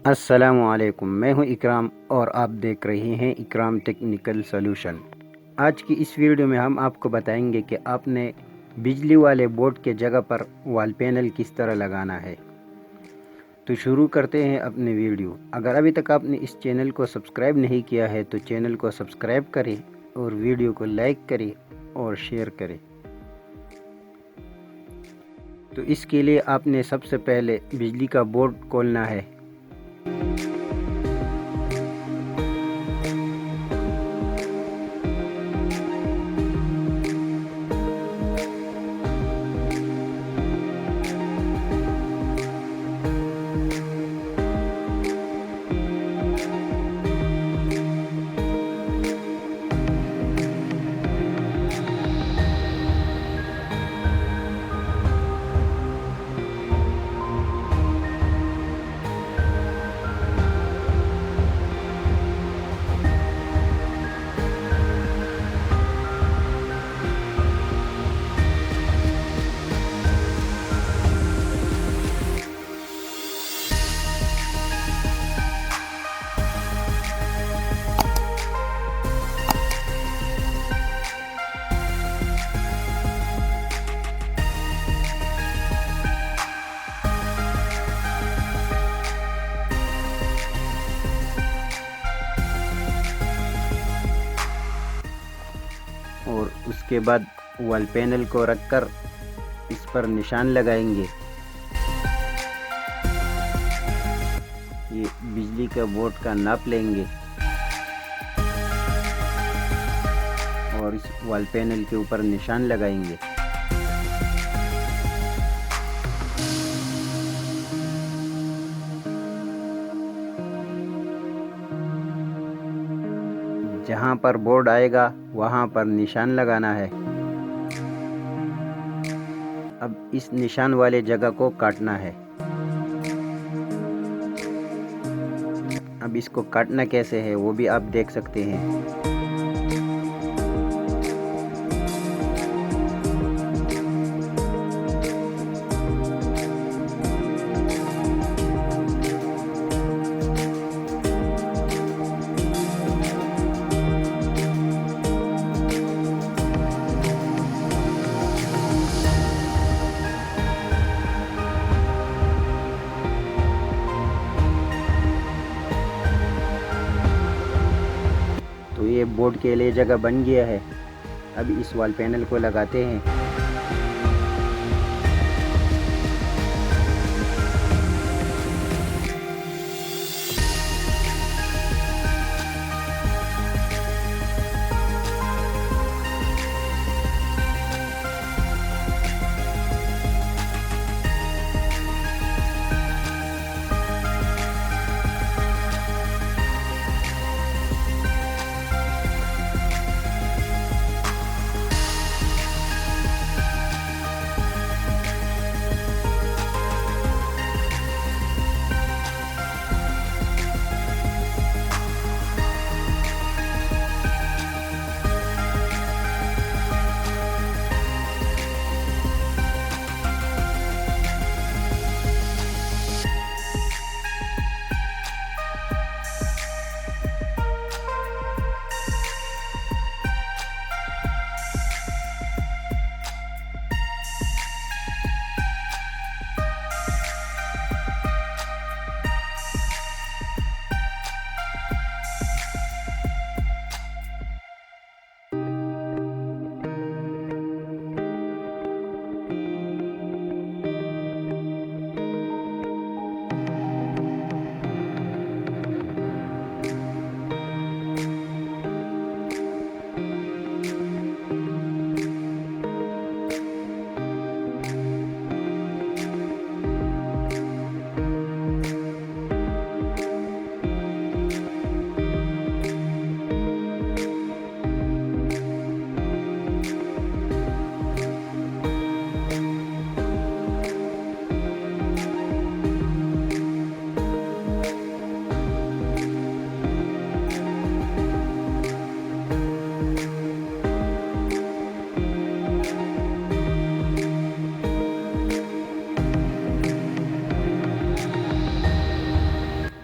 अस्सलामुअलैकुम, मैं हूं इकराम और आप देख रहे हैं इकराम टेक्निकल सॉल्यूशन। आज की इस वीडियो में हम आपको बताएंगे कि आपने बिजली वाले बोर्ड के जगह पर वॉल पैनल किस तरह लगाना है। तो शुरू करते हैं अपने वीडियो। अगर अभी तक आपने इस चैनल को सब्सक्राइब नहीं किया है तो चैनल को सब्सक्राइब करें और वीडियो को लाइक करें और शेयर करें। तो इसके लिए आपने सबसे पहले बिजली का बोर्ड खोलना है। और उसके बाद वॉल पैनल को रखकर इस पर निशान लगाएंगे। ये बिजली का बोर्ड का नाप लेंगे और इस वॉल पैनल के ऊपर निशान लगाएंगे। जहाँ पर बोर्ड आएगा वहाँ पर निशान लगाना है। अब इस निशान वाले जगह को काटना है। अब इसको काटना कैसे है वो भी आप देख सकते हैं। तो ये बोर्ड के लिए जगह बन गया है। अब इस वॉल पैनल को लगाते हैं।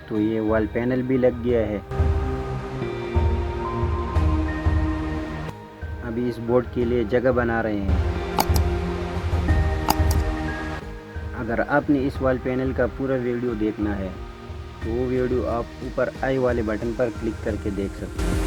तो ये वॉल पैनल भी लग गया है। अभी इस बोर्ड के लिए जगह बना रहे हैं। अगर आपने इस वॉल पैनल का पूरा वीडियो देखना है तो वो वीडियो आप ऊपर आई वाले बटन पर क्लिक करके देख सकते हैं।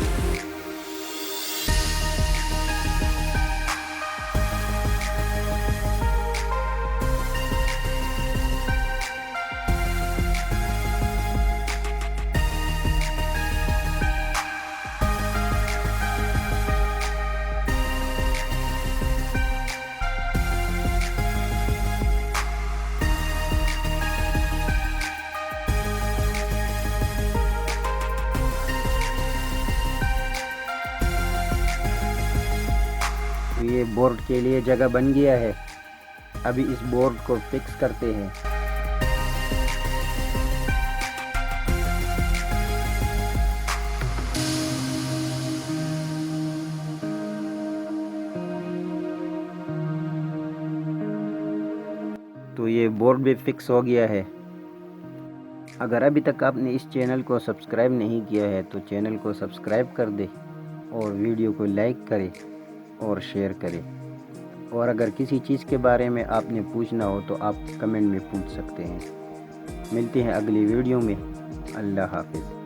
तो ये बोर्ड के लिए जगह बन गया है। अभी इस बोर्ड को फिक्स करते हैं। तो ये बोर्ड भी फिक्स हो गया है। अगर अभी तक आपने इस चैनल को सब्सक्राइब नहीं किया है तो चैनल को सब्सक्राइब कर दे और वीडियो को लाइक करें और शेयर करें। और अगर किसी चीज़ के बारे में आपने पूछना हो तो आप कमेंट में पूछ सकते हैं। मिलते हैं अगली वीडियो में। अल्लाह हाफिज़।